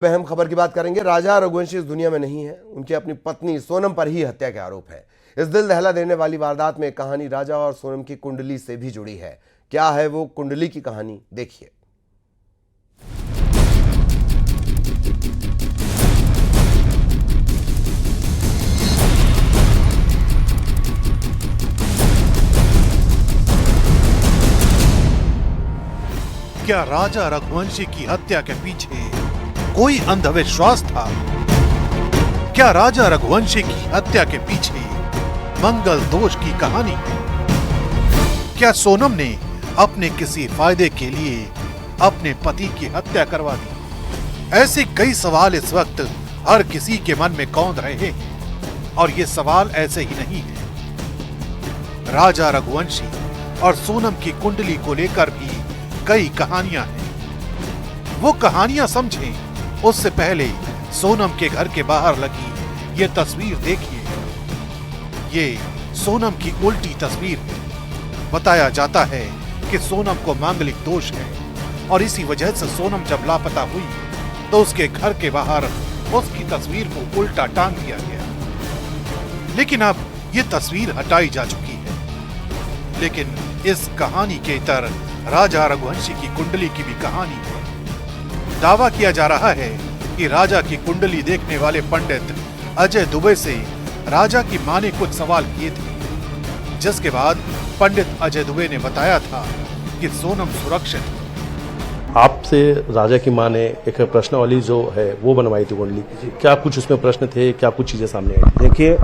अहम खबर की बात करेंगे। राजा रघुवंशी इस दुनिया में नहीं है, उनकी अपनी पत्नी सोनम पर ही हत्या के आरोप है। इस दिल दहला देने वाली वारदात में कहानी राजा और सोनम की कुंडली से भी जुड़ी है। क्या है वो कुंडली की कहानी, देखिए। क्या राजा रघुवंशी की हत्या के पीछे कोई अंधविश्वास था? क्या राजा रघुवंशी की हत्या के पीछे मंगल दोष की कहानी है? क्या सोनम ने अपने किसी फायदे के लिए अपने पति की हत्या करवा दी? ऐसे कई सवाल इस वक्त हर किसी के मन में कौंध रहे हैं, और ये सवाल ऐसे ही नहीं है। राजा रघुवंशी और सोनम की कुंडली को लेकर भी कई कहानियां हैं। वो कहानियां समझें उससे पहले सोनम के घर के बाहर लगी ये तस्वीर देखिए। ये सोनम की उल्टी तस्वीर है। बताया जाता है कि सोनम को मांगलिक दोष है और इसी वजह से सोनम जब लापता हुई तो उसके घर के बाहर उसकी तस्वीर को उल्टा टांग दिया गया। लेकिन अब ये तस्वीर हटाई जा चुकी है। लेकिन इस कहानी के इतर राजा रघुवंशी की कुंडली की भी कहानी है। दावा किया जा रहा है कि राजा की कुंडली देखने वाले पंडित अजय दुबे से राजा की मां ने कुछ सवाल किए थे, जिसके बाद पंडित अजय दुबे ने बताया था कि सोनम सुरक्षित है। आपसे राजा की मां ने एक प्रश्नावली जो है वो बनवाई थी कुंडली, क्या कुछ उसमें प्रश्न थे, क्या कुछ चीजें सामने आई? देखिए,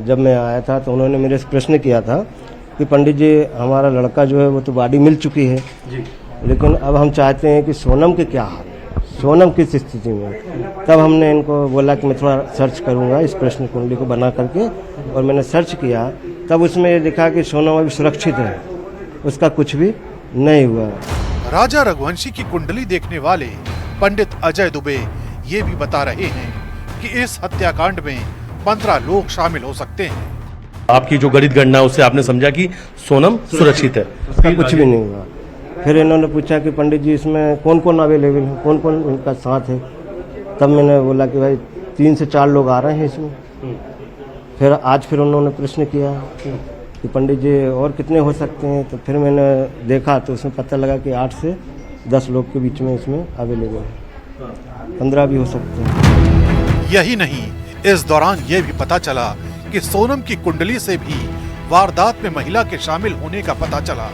जब मैं आया था तो उन्होंने मेरे से प्रश्न किया था कि पंडित जी, हमारा लड़का जो है वो तो बॉडी मिल चुकी है जी, लेकिन अब हम चाहते हैं कि सोनम के क्या हाल, सोनम किस स्थिति में। तब हमने इनको बोला कि मैं थोड़ा सर्च करूंगा इस प्रश्न कुंडली को बना करके, और मैंने सर्च किया तब उसमें ये दिखा कि सोनम अभी सुरक्षित है, उसका कुछ भी नहीं हुआ। राजा रघुवंशी की कुंडली देखने वाले पंडित अजय दुबे ये भी बता रहे हैं कि इस हत्याकांड में 15 लोग शामिल हो सकते हैं। आपकी जो गणित गणना उससे आपने समझा कि सोनम सुरक्षित है, उसका कुछ भी नहीं हुआ। फिर इन्होंने पूछा कि पंडित जी, इसमें कौन कौन अवेलेबल है, कौन कौन उनका साथ है। तब मैंने बोला कि भाई 3 से 4 लोग आ रहे हैं इसमें। फिर आज उन्होंने प्रश्न किया कि पंडित जी और कितने हो सकते हैं, तो फिर मैंने देखा तो उसमें पता लगा कि 8 से 10 लोग के बीच में इसमें अवेलेबल है, 15 भी हो सकते हैं। यही नहीं, इस दौरान ये भी पता चला कि सोनम की कुंडली से भी वारदात में महिला के शामिल होने का पता चला,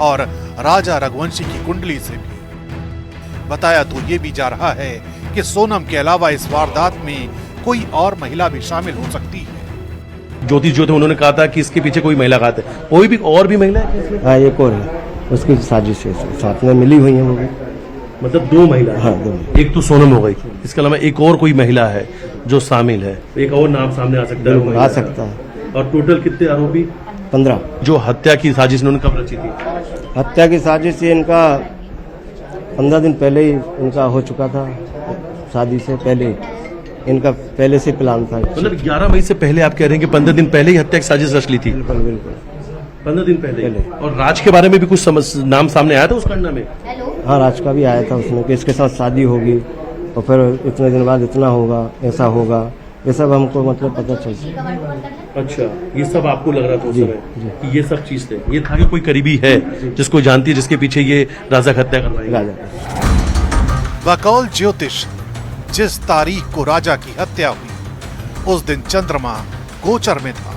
और राजा रघुवंशी की कुंडली से भी बताया तो ये भी जा रहा है कि सोनम के अलावा इस वारदात में कोई और महिला भी शामिल हो सकती है। ज्योतिष जो थे उन्होंने कहा था कि इसके पीछे कोई महिला घात है। कोई भी और भी महिला है? हाँ, एक और है, उसकी साजिश है, साथ में मिली हुई है वो भी। मतलब 2 महिला? हाँ, 2। एक तो सोनम हो गई, इसके अलावा एक और कोई महिला है जो शामिल है? एक और नाम सामने आ सकता है? आ सकता है। और टोटल कितने आरोपी? 15। जो हत्या की साजिश इन्होंने कब रची थी? हत्या की साजिश इनका 15 दिन पहले ही इनका हो चुका था, शादी से पहले इनका पहले से प्लान था। मतलब 11 मई से पहले आप कह रहे हैं कि 15 दिन पहले ही हत्या की साजिश रच ली थी? बिल्कुल बिल्कुल, 15 दिन पहले। और राज के बारे में भी कुछ नाम सामने आया था उस घटना में? हाँ, राज का भी आया था उसमें कि इसके साथ शादी होगी और फिर इतने दिन बाद इतना होगा, ऐसा होगा, ये सब हमको मतलब पता चल। अच्छा, ये सब आपको लग रहा था उस समय कि ये सब चीज थे? ये था कि कोई करीबी है जिसको जानती है, जिसके पीछे ये राजा की हत्या करवाई? राजा बकौल ज्योतिष, जिस तारीख को राजा की हत्या हुई उस दिन चंद्रमा गोचर में था,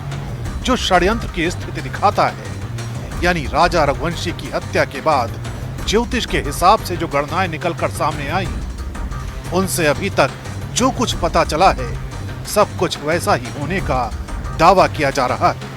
जो षड्यंत्र की स्थिति दिखाता है। यानी राजा रघुवंशी की हत्या के बाद ज्योतिष के हिसाब से जो गणनाएं निकलकर सामने आई, उनसे अभी तक जो कुछ पता चला है सब कुछ वैसा ही होने का दावा किया जा रहा है।